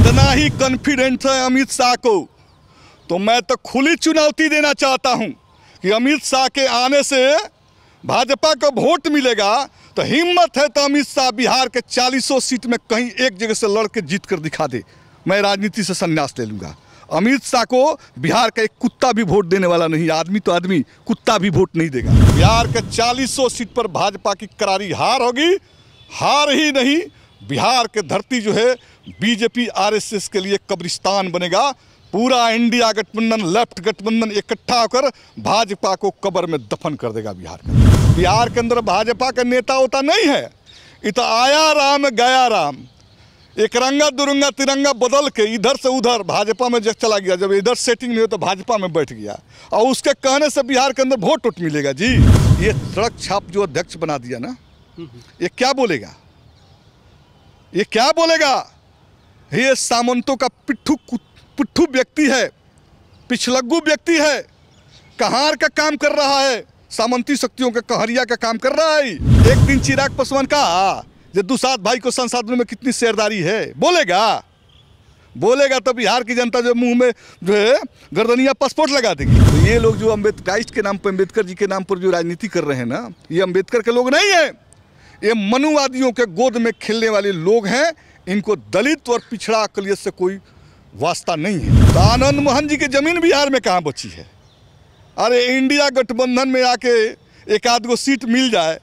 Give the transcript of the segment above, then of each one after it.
इतना ही कॉन्फिडेंस है अमित शाह को, तो मैं तो खुली चुनौती देना चाहता हूं कि अमित शाह के आने से भाजपा को वोट मिलेगा, तो हिम्मत है तो अमित शाह बिहार के 40 सीट में कहीं एक जगह से लड़ के जीत कर दिखा दे, मैं राजनीति से संन्यास ले लूँगा। अमित शाह को बिहार का एक कुत्ता भी वोट देने वाला नहीं, आदमी तो आदमी, कुत्ता भी वोट नहीं देगा। बिहार के 40 सीट पर भाजपा की करारी हार होगी। हार ही नहीं, बिहार के धरती जो है बीजेपी आरएसएस के लिए कब्रिस्तान बनेगा। पूरा इंडिया गठबंधन, लेफ्ट गठबंधन इकट्ठा होकर भाजपा को कब्र में दफन कर देगा। बिहार के अंदर भाजपा का नेता होता नहीं है, ये तो आया राम गया राम, एक रंगा दुरंगा तिरंगा बदल के इधर से उधर भाजपा में जब चला गया, जब इधर सेटिंग नहीं हो तो भाजपा में बैठ गया, और उसके कहने से बिहार के अंदर वोट उठ मिलेगा। जी ये सड़क छाप जो अध्यक्ष बना दिया ना, ये क्या बोलेगा, ये क्या बोलेगा? ये सामंतों का पिट्ठू व्यक्ति है, पिछलग्गू व्यक्ति है, कहार का काम कर रहा है, सामंती शक्तियों के कहरिया का काम कर रहा है। एक दिन चिराग पासवान का जो दुसाद भाई को संसाधनों में कितनी शेरदारी है, बोलेगा तो बिहार की जनता जो मुंह में जो है गर्दनिया पासपोर्ट लगा देगी। तो ये लोग जो अम्बेडकराइस्ट के नाम पर, अम्बेडकर जी के नाम पर जो राजनीति कर रहे हैं ना, ये अम्बेडकर के लोग नहीं है, ये मनुवादियों के गोद में खेलने वाले लोग हैं। इनको दलित और पिछड़ा अकलियत से कोई वास्ता नहीं है। तो आनंद मोहन जी की जमीन बिहार में कहाँ बची है? अरे इंडिया गठबंधन में आके एक आध गो सीट मिल जाए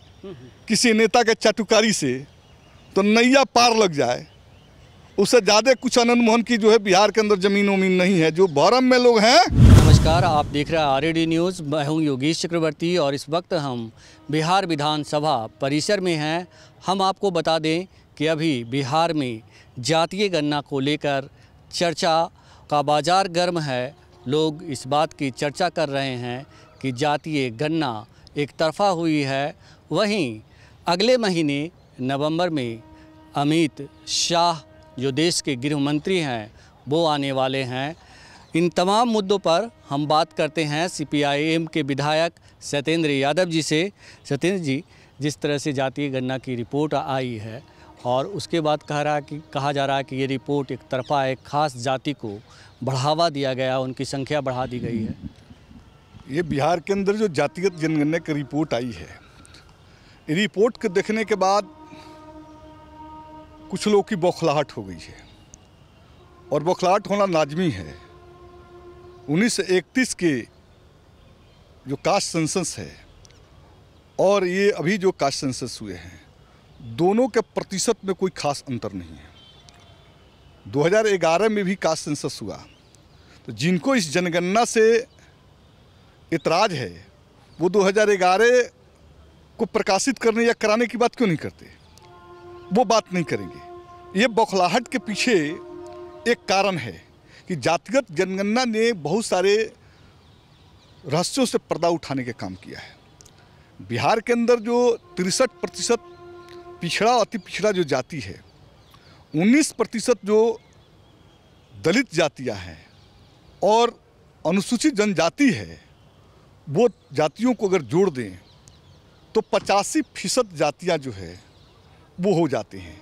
किसी नेता के चाटुकारी से तो नैया पार लग जाए, उससे ज़्यादा कुछ आनंद मोहन की जो है बिहार के अंदर जमीन वमीन नहीं है। जो भरम में लोग हैं। नमस्कार, आप देख रहे हैं आरएडी न्यूज़। मैं हूं योगेश चक्रवर्ती और इस वक्त हम बिहार विधानसभा परिसर में हैं। हम आपको बता दें कि अभी बिहार में जातीय गणना को लेकर चर्चा का बाजार गर्म है। लोग इस बात की चर्चा कर रहे हैं कि जातीय गणना एक तरफा हुई है। वहीं अगले महीने नवंबर में अमित शाह जो देश के गृह मंत्री हैं वो आने वाले हैं। इन तमाम मुद्दों पर हम बात करते हैं सीपीआईएम के विधायक सत्येंद्र यादव जी से। सत्येंद्र जी, जिस तरह से जातीय गणना की रिपोर्ट आई है और उसके बाद कहा जा रहा है कि ये रिपोर्ट एक तरफा एक खास जाति को बढ़ावा दिया गया, उनकी संख्या बढ़ा दी गई है। ये बिहार के अंदर जो जातिगत जनगणना की रिपोर्ट आई है, रिपोर्ट को देखने के बाद कुछ लोगों की बौखलाहट हो गई है, और बौखलाहट होना लाजमी है। 1931 के जो कास्ट सेंसस है और ये अभी जो कास्ट सेंसस हुए हैं, दोनों के प्रतिशत में कोई खास अंतर नहीं है। 2011 में भी कास्ट सेंसस हुआ, तो जिनको इस जनगणना से इतराज़ है वो 2011 को प्रकाशित करने या कराने की बात क्यों नहीं करते? वो बात नहीं करेंगे। ये बौखलाहट के पीछे एक कारण है कि जातिगत जनगणना ने बहुत सारे रहस्यों से पर्दा उठाने के काम किया है। बिहार के अंदर जो 63% पिछड़ा अति पिछड़ा जो जाति है, 19% जो दलित जातियां हैं और अनुसूचित जनजाति है, वो जातियों को अगर जोड़ दें तो 85% जातियां जो है वो हो जाते हैं।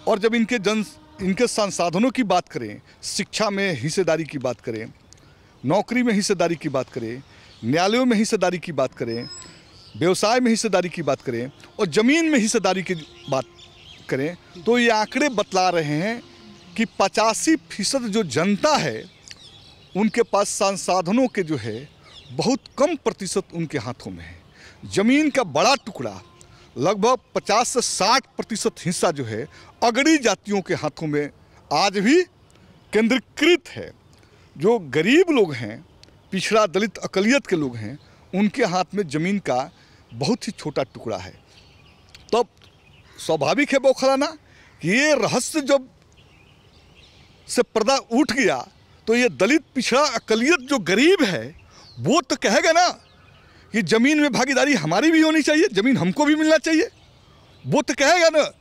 और जब इनके संसाधनों की बात करें, शिक्षा में हिस्सेदारी की बात करें, नौकरी में हिस्सेदारी की बात करें, न्यायालयों में हिस्सेदारी की बात करें, व्यवसाय में हिस्सेदारी की बात करें और ज़मीन में हिस्सेदारी की बात करें, तो ये आंकड़े बतला रहे हैं कि 85% जो जनता है उनके पास संसाधनों के जो है बहुत कम प्रतिशत उनके हाथों में है। ज़मीन का बड़ा टुकड़ा, लगभग 50 से 60% हिस्सा जो है अगड़ी जातियों के हाथों में आज भी केंद्रीकृत है। जो गरीब लोग हैं, पिछड़ा दलित अकलियत के लोग हैं, उनके हाथ में ज़मीन का बहुत ही छोटा टुकड़ा है। तब स्वाभाविक है बौखलाना कि ये रहस्य जब से पर्दा उठ गया तो ये दलित पिछड़ा अकलियत जो गरीब है वो तो कहेगा ना कि ज़मीन में भागीदारी हमारी भी होनी चाहिए, ज़मीन हमको भी मिलना चाहिए। वो तो कहेगा ना।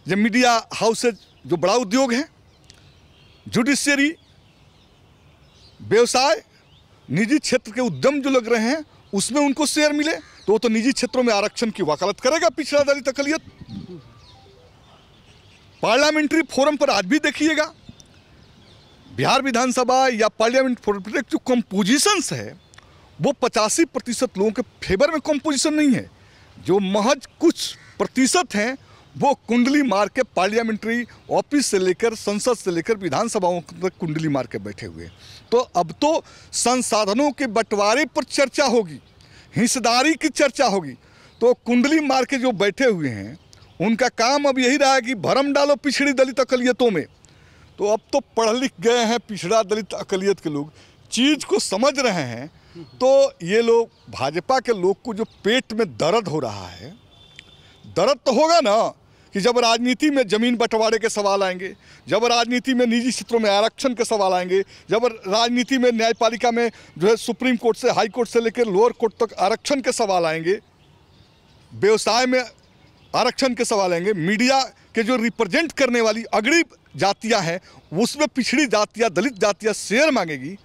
जब मीडिया हाउसेज जो बड़ा उद्योग हैं, जुडिशरी, व्यवसाय, निजी क्षेत्र के उद्यम जो लग रहे हैं, उसमें उनको शेयर मिले तो वो तो निजी क्षेत्रों में आरक्षण की वकालत करेगा पिछड़ा दलित अकलियत। पार्लियामेंट्री फोरम पर आज भी देखिएगा बिहार विधानसभा या पार्लियामेंट प्रोपोर्शनल जो कंपोजिशंस है वो 85% लोगों के फेवर में कंपोजिशन नहीं है। जो महज कुछ प्रतिशत हैं वो कुंडली मार के पार्लियामेंट्री ऑफिस से लेकर संसद से लेकर विधानसभाओं तक कुंडली मार के बैठे हुए। तो अब तो संसाधनों के बंटवारे पर चर्चा होगी, हिस्सेदारी की चर्चा होगी। तो कुंडली मार के जो बैठे हुए हैं उनका काम अब यही रहा है कि भरम डालो पिछड़ी दलित अकलियतों में। तो अब तो पढ़ लिख गए हैं पिछड़ा दलित अकलियत के लोग, चीज़ को समझ रहे हैं। तो ये लोग भाजपा के लोग को जो पेट में दर्द हो रहा है, दर्द तो होगा ना कि जब राजनीति में ज़मीन बंटवारे के सवाल आएंगे, जब राजनीति में निजी क्षेत्रों में आरक्षण के सवाल आएंगे, जब राजनीति में न्यायपालिका में जो है सुप्रीम कोर्ट से हाई कोर्ट से लेकर लोअर कोर्ट तक आरक्षण के सवाल आएंगे, व्यवसाय में आरक्षण के सवाल आएंगे, मीडिया के जो रिप्रेजेंट करने वाली अग्रणी जातियां हैं उसमें पिछड़ी जातियां दलित जातियां शेयर मांगेगी।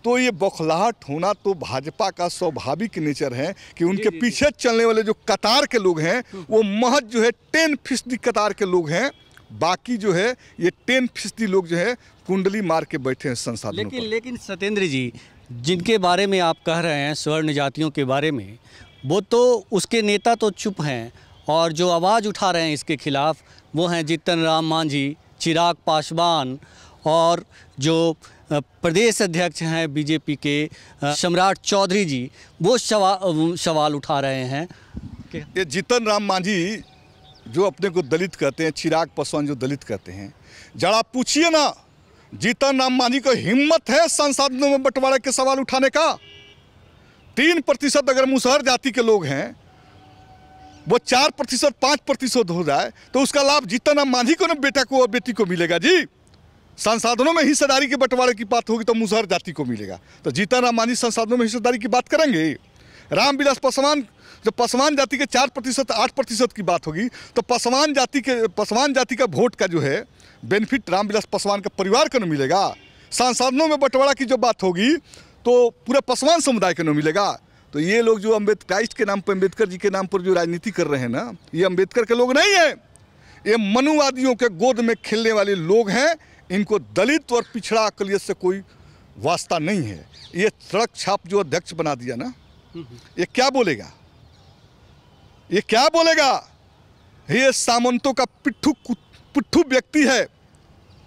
तो ये बौखलाहट होना तो भाजपा का स्वाभाविक नेचर है कि उनके पीछे चलने वाले जो कतार के लोग हैं वो महज जो है 10% कतार के लोग हैं। बाकी जो है ये 10% लोग जो है कुंडली मार के बैठे हैं संसाधनों पर। लेकिन सत्येंद्र जी, जिनके बारे में आप कह रहे हैं स्वर्ण जातियों के बारे में, वो तो उसके नेता तो चुप हैं और जो आवाज़ उठा रहे हैं इसके खिलाफ वो हैं जीतन राम मांझी, चिराग पासवान और जो प्रदेश अध्यक्ष हैं बीजेपी के सम्राट चौधरी जी, वो सवाल उठा रहे हैं। ये जीतन राम मांझी जो अपने को दलित कहते हैं, चिराग पासवान जो दलित कहते हैं, जरा पूछिए ना जीतन राम मांझी को हिम्मत है संसाधनों में बंटवारे के सवाल उठाने का? 3% अगर मुसहर जाति के लोग हैं वो 4% 5% हो जाए तो उसका लाभ जीतन राम मांझी को ना बेटा को और बेटी को मिलेगा जी। संसाधनों में हिस्सेदारी के बंटवारे की बात होगी तो मुसहर जाति को मिलेगा। तो जीतन राम मांझी संसाधनों में हिस्सेदारी की बात करेंगे? रामविलास पासवान, जब पासवान जाति के 4% 8% की बात होगी तो पासवान जाति का वोट का जो है बेनिफिट रामविलास पासवान का परिवार को न मिलेगा। संसाधनों में बंटवारा की जो बात होगी तो पूरे पासवान समुदाय को न मिलेगा। तो ये लोग जो अम्बेडकराइस्ट के नाम पर, अम्बेडकर जी के नाम पर जो राजनीति कर रहे हैं ना, ये अम्बेडकर के लोग नहीं हैं, ये मनुवादियों के गोद में खेलने वाले लोग हैं। इनको दलित और पिछड़ा अकलियत से कोई वास्ता नहीं है। ये सड़क छाप जो अध्यक्ष बना दिया ना, ये क्या बोलेगा? ये क्या बोलेगा? ये सामंतों का पिट्ठू व्यक्ति है,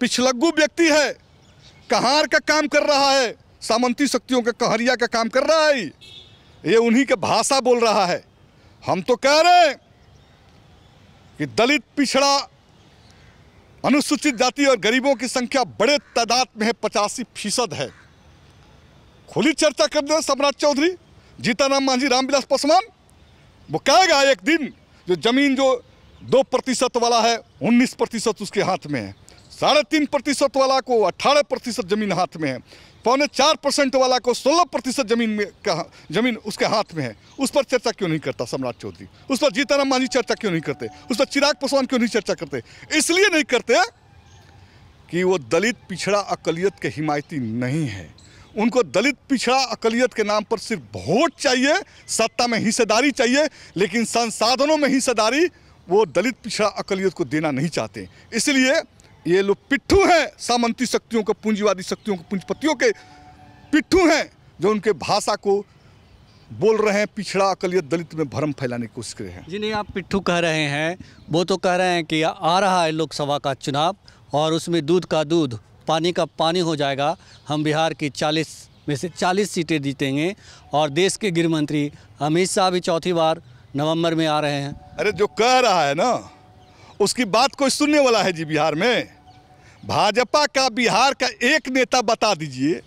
पिछलग्गू व्यक्ति है, कहार का काम कर रहा है, सामंती शक्तियों के कहरिया का काम कर रहा है। ये उन्हीं के भाषा बोल रहा है। हम तो कह रहे हैं कि दलित, पिछड़ा, अनुसूचित जाति और गरीबों की संख्या बड़े तादाद में है, 85% है। खुली चर्चा कर दे सम्राट चौधरी, जीतन राम मांझी, रामविलास पासवान, वो कहेगा एक दिन जो जमीन जो 2% वाला है 19% उसके हाथ में है, 3.5% वाला को 18% जमीन हाथ में है, 4.25% वाला को 16% जमीन उसके हाथ में है। उस पर चर्चा क्यों नहीं करता सम्राट चौधरी? उस पर जीतन राम मांझी चर्चा क्यों नहीं करते? उस पर चिराग पासवान क्यों नहीं चर्चा करते? इसलिए नहीं करते कि वो दलित, पिछड़ा, अकलियत के हिमायती नहीं है। उनको दलित, पिछड़ा, अकलियत के नाम पर सिर्फ वोट चाहिए, सत्ता में हिस्सेदारी चाहिए, लेकिन संसाधनों में हिस्सेदारी वो दलित, पिछड़ा, अकलियत को देना नहीं चाहते। इसलिए ये लोग पिट्ठू हैं, सामंती शक्तियों को, पूंजीवादी शक्तियों को, पूंजीपतियों के पिट्ठू हैं जो उनके भाषा को बोल रहे हैं, पिछड़ा, अकलियत, दलित में भ्रम फैलाने की कोशिश कर रहे हैं। जिन्हें आप पिट्ठू कह रहे हैं वो तो कह रहे हैं कि आ रहा है लोकसभा का चुनाव और उसमें दूध का दूध, पानी का पानी हो जाएगा। हम बिहार की 40 में से 40 सीटें जीतेंगे और देश के गृह मंत्री अमित शाह भी चौथी बार नवंबर में आ रहे हैं। अरे जो कह रहा है ना उसकी बात कोई सुनने वाला है जी? बिहार में भाजपा का बिहार का एक नेता बता दीजिए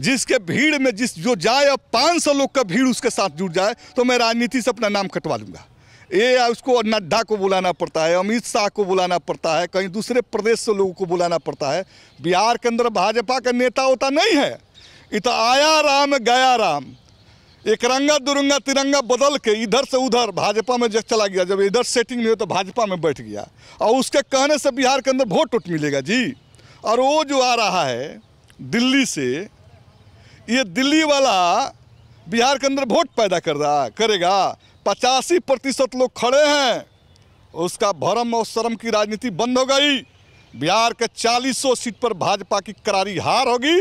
जिसके भीड़ में जो जाए, अब 500 लोग का भीड़ उसके साथ जुड़ जाए तो मैं राजनीति से अपना नाम कटवा लूँगा। ये उसको नड्डा को बुलाना पड़ता है, अमित शाह को बुलाना पड़ता है, कहीं दूसरे प्रदेश से लोगों को बुलाना पड़ता है। बिहार के अंदर भाजपा का नेता होता नहीं है। ये तो आया राम गया राम, एक रंगा दुरंगा तिरंगा बदल के इधर से उधर भाजपा में जब चला गया, जब इधर सेटिंग नहीं हो तो भाजपा में बैठ गया और उसके कहने से बिहार के अंदर वोट मिलेगा जी। और वो जो आ रहा है दिल्ली से, ये दिल्ली वाला बिहार के अंदर वोट पैदा करेगा। 85% लोग खड़े हैं, उसका भरम और शर्म की राजनीति बंद हो गई। बिहार के 40 सीट पर भाजपा की करारी हार होगी।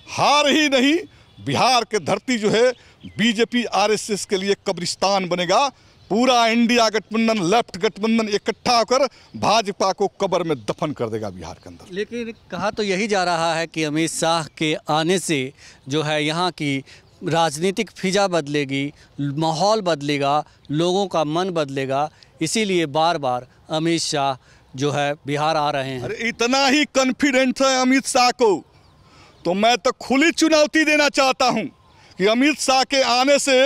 हार ही नहीं, बिहार के धरती जो है बीजेपी आरएसएस के लिए कब्रिस्तान बनेगा। पूरा इंडिया गठबंधन, लेफ्ट गठबंधन इकट्ठा होकर भाजपा को कब्र में दफन कर देगा बिहार के अंदर। लेकिन कहा तो यही जा रहा है कि अमित शाह के आने से जो है यहाँ की राजनीतिक फिजा बदलेगी, माहौल बदलेगा, लोगों का मन बदलेगा, इसीलिए बार बार अमित शाह जो है बिहार आ रहे हैं। अरे इतना ही कॉन्फिडेंस है अमित शाह को, तो मैं तो खुली चुनौती देना चाहता हूं कि अमित शाह के आने से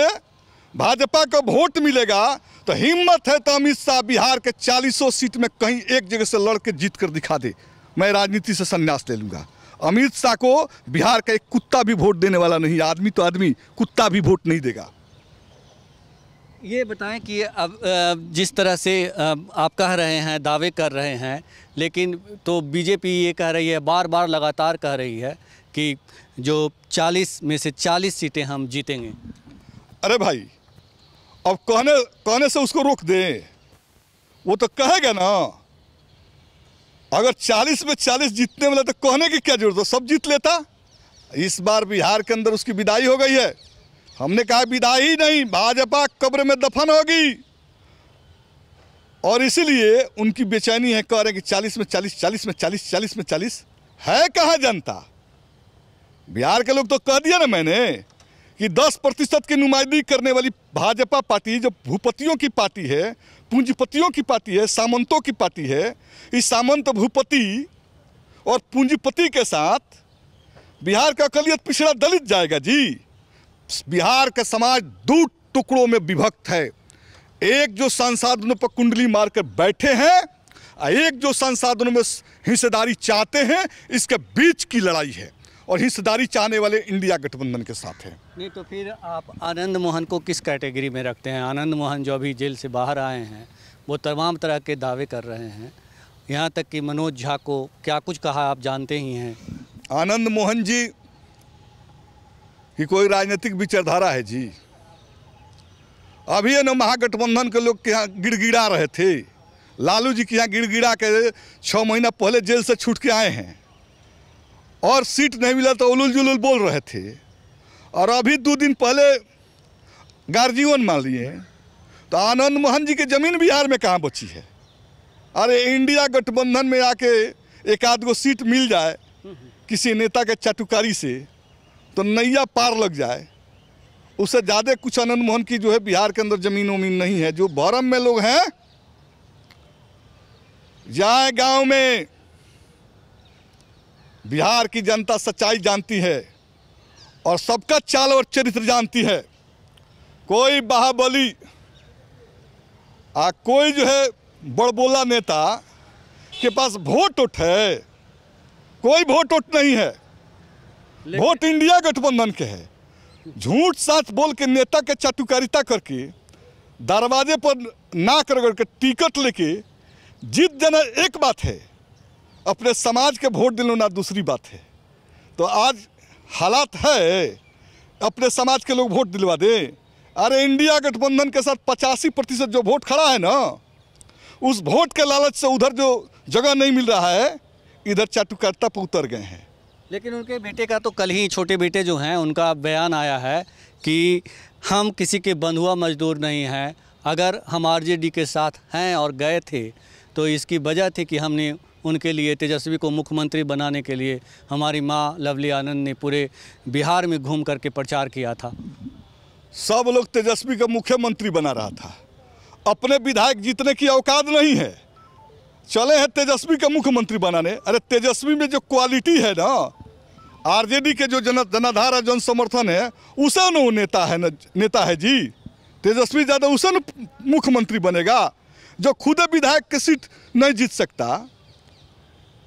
भाजपा को वोट मिलेगा। तो हिम्मत है तो अमित शाह बिहार के 40 सीट में कहीं एक जगह से लड़ के जीत कर दिखा दे, मैं राजनीति से संन्यास ले लूँगा। अमित शाह को बिहार का एक कुत्ता भी वोट देने वाला नहीं, आदमी तो आदमी, कुत्ता भी वोट नहीं देगा। ये बताएं कि अब जिस तरह से आप कह रहे हैं, दावे कर रहे हैं, लेकिन तो बीजेपी ये कह रही है, बार बार लगातार कह रही है कि जो 40 में से 40 सीटें हम जीतेंगे। अरे भाई, अब कहने से उसको रोक दे, वो तो कहेगा ना। अगर 40 में 40 जीतने वाला तो कहने की क्या जरूरत है, सब जीत लेता। इस बार बिहार के अंदर उसकी विदाई हो गई है। हमने कहा विदाई नहीं, भाजपा कब्र में दफन होगी। और इसीलिए उनकी बेचैनी है, कह रहे हैं कि 40 में 40, 40 में 40, 40 में 40। है कहाँ जनता? बिहार के लोग तो कह दिया ना मैंने कि 10% की नुमाइंदगी करने वाली भाजपा पार्टी जो भूपतियों की पार्टी है, पूंजीपतियों की पार्टी है, सामंतों की पार्टी है, इस सामंत भूपति और पूंजीपति के साथ बिहार का अकलियत पिछड़ा दलित जाएगा जी। बिहार का समाज 2 टुकड़ों में विभक्त है। एक जो संसाधनों पर कुंडली मारकर बैठे हैं और एक जो संसाधनों में हिस्सेदारी चाहते हैं। इसके बीच की लड़ाई है और हिस्सेदारी चाहने वाले इंडिया गठबंधन के साथ है। नहीं तो फिर आप आनंद मोहन को किस कैटेगरी में रखते हैं? आनंद मोहन जो अभी जेल से बाहर आए हैं, वो तमाम तरह के दावे कर रहे हैं, यहाँ तक कि मनोज झा को क्या कुछ कहा आप जानते ही हैं। आनंद मोहन जी कि कोई राजनीतिक विचारधारा है जी? अभी है ना महागठबंधन के लोग के यहाँ गिड़गिड़ा रहे थे, लालू जी के यहाँ गिड़गिड़ा के 6 महीना पहले जेल से छूट के आए हैं और सीट नहीं मिला तो उलूल जुलूल बोल रहे थे। और अभी 2 दिन पहले गार्जियन मान लिए। तो आनंद मोहन जी की ज़मीन बिहार में कहाँ बची है? अरे इंडिया गठबंधन में आके एक आध गो सीट मिल जाए किसी नेता के चाटुकारी से तो नैया पार लग जाए। उससे ज़्यादा कुछ आनंद मोहन की जो है बिहार के अंदर ज़मीन वमीन नहीं है। जो भरम में लोग हैं, जाए गांव में, बिहार की जनता सच्चाई जानती है और सबका चाल और चरित्र जानती है। कोई बाहुबली कोई जो है बड़बोला नेता के पास वोट है, कोई वोट नहीं है। वोट इंडिया गठबंधन के है। झूठ साच बोल के नेता के चाटुकारिता करके दरवाजे पर नाक रगड़ के टिकट लेके जीत जाना एक बात है, अपने समाज के वोट दिलाना दूसरी बात है। तो आज हालात है अपने समाज के लोग वोट दिलवा दें। अरे इंडिया गठबंधन के साथ 85% जो वोट खड़ा है ना, उस वोट के लालच से उधर जो जगह नहीं मिल रहा है, इधर चाटुकारिता पर उतर गए हैं। लेकिन उनके बेटे का तो कल ही, छोटे बेटे जो हैं, उनका बयान आया है कि हम किसी के बंधुआ मजदूर नहीं हैं। अगर हम आरजेडी के साथ हैं और गए थे तो इसकी वजह थी कि हमने उनके लिए, तेजस्वी को मुख्यमंत्री बनाने के लिए हमारी माँ लवली आनंद ने पूरे बिहार में घूम करके प्रचार किया था। सब लोग तेजस्वी का मुख्यमंत्री बना रहा था, अपने विधायक जीतने की औकात नहीं है, चले हैं तेजस्वी का मुख्यमंत्री बनाने। अरे तेजस्वी में जो क्वालिटी है ना, आरजेडी के जो जनाधार है, जन समर्थन है, उसे न वो नेता है जी। तेजस्वी ज़्यादा उसे न मुख्यमंत्री बनेगा। जो खुद विधायक की सीट नहीं जीत सकता,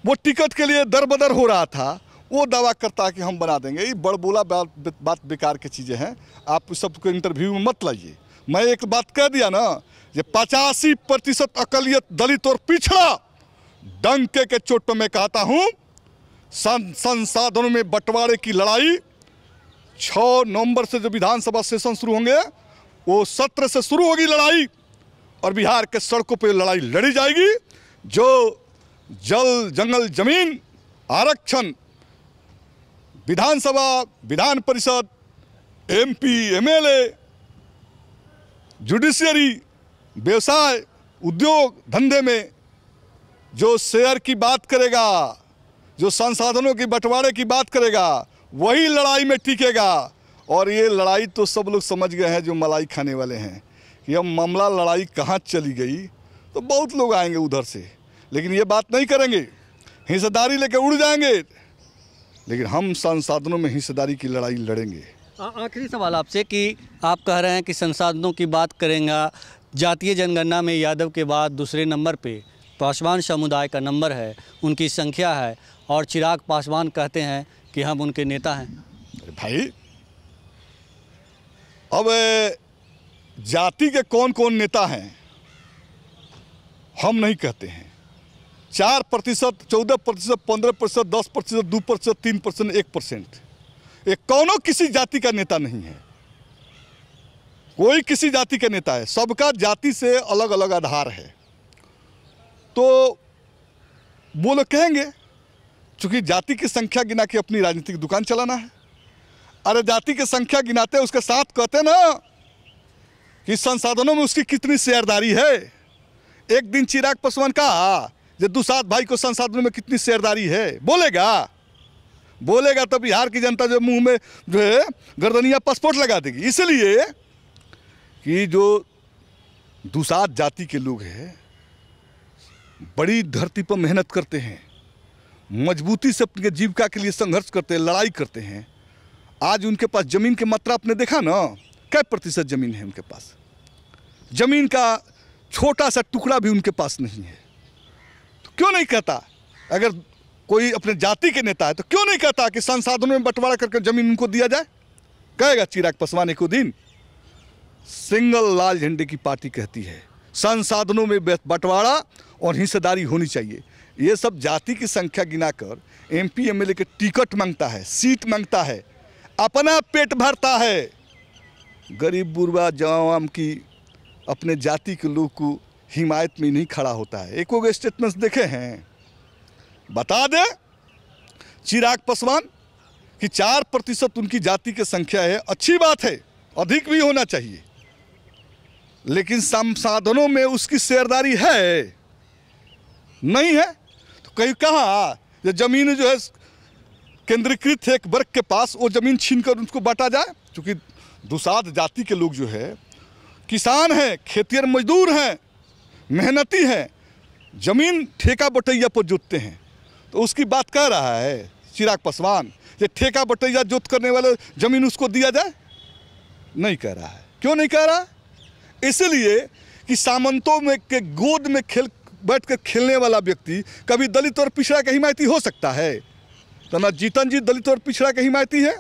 वो टिकट के लिए दर बदर हो रहा था, वो दावा करता है कि हम बना देंगे। ये बड़बोला बात बेकार की चीज़ें हैं। आप सबको इंटरव्यू में मत लाइए। मैं एक बात कह दिया ना, ये 85% अकलियत, दलित और पिछड़ा, डंके के चोट पर मैं कहता हूँ, संसाधनों में बंटवारे की लड़ाई 6 नवंबर से जो विधानसभा सेशन शुरू होंगे, वो सत्र से शुरू होगी लड़ाई और बिहार के सड़कों पर लड़ाई लड़ी जाएगी। जो जल जंगल जमीन आरक्षण, विधानसभा, Vidhan Parishad, MP, MLA, judiciary, व्यवसाय, उद्योग धंधे में जो शेयर की बात करेगा, जो संसाधनों की बंटवारे की बात करेगा, वही लड़ाई में टिकेगा। और ये लड़ाई तो सब लोग समझ गए हैं जो मलाई खाने वाले हैं कि अब मामला लड़ाई कहाँ चली गई, तो बहुत लोग आएंगे उधर से, लेकिन ये बात नहीं करेंगे, हिस्सेदारी लेके उड़ जाएंगे। लेकिन हम संसाधनों में हिस्सेदारी की लड़ाई लड़ेंगे। आखिरी सवाल आपसे कि आप कह रहे हैं कि संसाधनों की बात करेंगे, जातीय जनगणना में यादव के बाद दूसरे नंबर पे पासवान समुदाय का नंबर है, उनकी संख्या है, और चिराग पासवान कहते हैं कि हम उनके नेता हैं। अरे भाई, अब जाति के कौन कौन नेता हैं हम नहीं कहते हैं। 4%, 14%, 15%, 10%, 2%, 3%, 1%, ये कौनों किसी जाति का नेता नहीं है। कोई किसी जाति का नेता है, सबका जाति से अलग अलग आधार है। तो वो लोग कहेंगे चूंकि जाति की संख्या गिना के अपनी राजनीतिक दुकान चलाना है। अरे जाति की संख्या गिनाते उसके साथ कहते ना कि संसाधनों में उसकी कितनी शेयरदारी है। एक दिन चिराग पासवान कहा जो दुसाद भाई को संसाधनों में कितनी शेयरदारी है, बोलेगा तो बिहार की जनता जो मुंह में जो है गर्दनिया पासपोर्ट लगा देगी। इसलिए कि जो दुसाद जाति के लोग हैं बड़ी धरती पर मेहनत करते हैं, मजबूती से अपनी जीविका के लिए संघर्ष करते हैं, लड़ाई करते हैं। आज उनके पास जमीन की मात्रा आपने देखा ना, क्या प्रतिशत जमीन है उनके पास? जमीन का छोटा सा टुकड़ा भी उनके पास नहीं है। तो क्यों नहीं कहता, अगर कोई अपने जाति के नेता है तो क्यों नहीं कहता कि संसाधनों में बंटवारा करके जमीन उनको दिया जाए? कहेगा चिराग पासवान एक दिन। सिंगल लाल झंडे की पार्टी कहती है संसाधनों में बंटवारा और हिस्सेदारी होनी चाहिए। ये सब जाति की संख्या गिनाकर एमपी एमएलए के टिकट मांगता है, सीट मांगता है, अपना पेट भरता है। गरीब बुर्बा जवाम की अपने जाति के लोग को हिमायत में नहीं खड़ा होता है। एक वो स्टेटमेंट्स देखे हैं, बता दे चिराग पासवान कि 4% उनकी जाति की संख्या है, अच्छी बात है, अधिक भी होना चाहिए, लेकिन संसाधनों में उसकी शेयरदारी है नहीं है। तो कहीं कहा जो जमीन जो है केंद्रीकृत है एक वर्ग के पास, वो जमीन छीनकर उनको बांटा जाए। क्योंकि दुसाद जाति के लोग जो है किसान हैं, खेतिहर मजदूर हैं, मेहनती हैं, जमीन ठेका बटैया पर जोतते हैं। तो उसकी बात कह रहा है चिराग पासवान, ये ठेका बटैया जोत करने वाले जमीन उसको दिया जाए? नहीं कह रहा है। क्यों नहीं कह रहा? इसलिए कि सामंतों में के गोद में बैठ कर खेलने वाला व्यक्ति कभी दलित और पिछड़ा का हिमायती हो सकता है? तो न जीतन जी दलित और पिछड़ा का हिमायती है,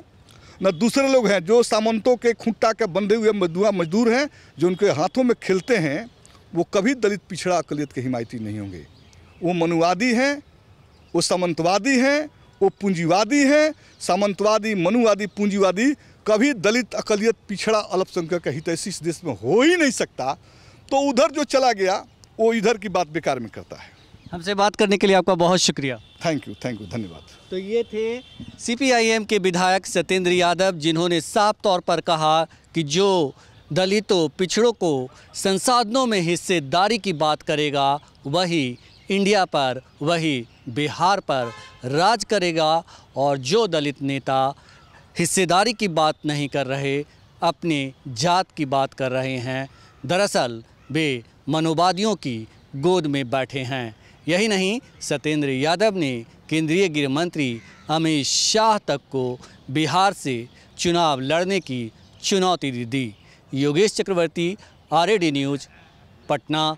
न दूसरे लोग हैं जो सामंतों के खूंटा के बंधे हुए मजदूर हैं जो उनके हाथों में खेलते हैं, वो कभी दलित पिछड़ा अकलियत के हिमायती नहीं होंगे। वो मनुवादी हैं, वो सामंतवादी हैं, वो पूंजीवादी हैं। सामंतवादी, मनुवादी, पूंजीवादी कभी दलित अकलियत पिछड़ा अल्पसंख्यक का हितैषी इस देश में हो ही नहीं सकता। तो उधर जो चला गया वो इधर की बात बेकार में करता है। हमसे बात करने के लिए आपका बहुत शुक्रिया। थैंक यू, धन्यवाद। तो ये थे सीपीआईएम के विधायक सत्येंद्र यादव, जिन्होंने साफ तौर पर कहा कि जो दलितों पिछड़ों को संसाधनों में हिस्सेदारी की बात करेगा वही इंडिया पर, वही बिहार पर राज करेगा। और जो दलित नेता हिस्सेदारी की बात नहीं कर रहे, अपने जात की बात कर रहे हैं, दरअसल वे मनोवादियों की गोद में बैठे हैं। यही नहीं, सत्येंद्र यादव ने केंद्रीय गृह मंत्री अमित शाह तक को बिहार से चुनाव लड़ने की चुनौती दी। योगेश चक्रवर्ती, आरएडी न्यूज़, पटना।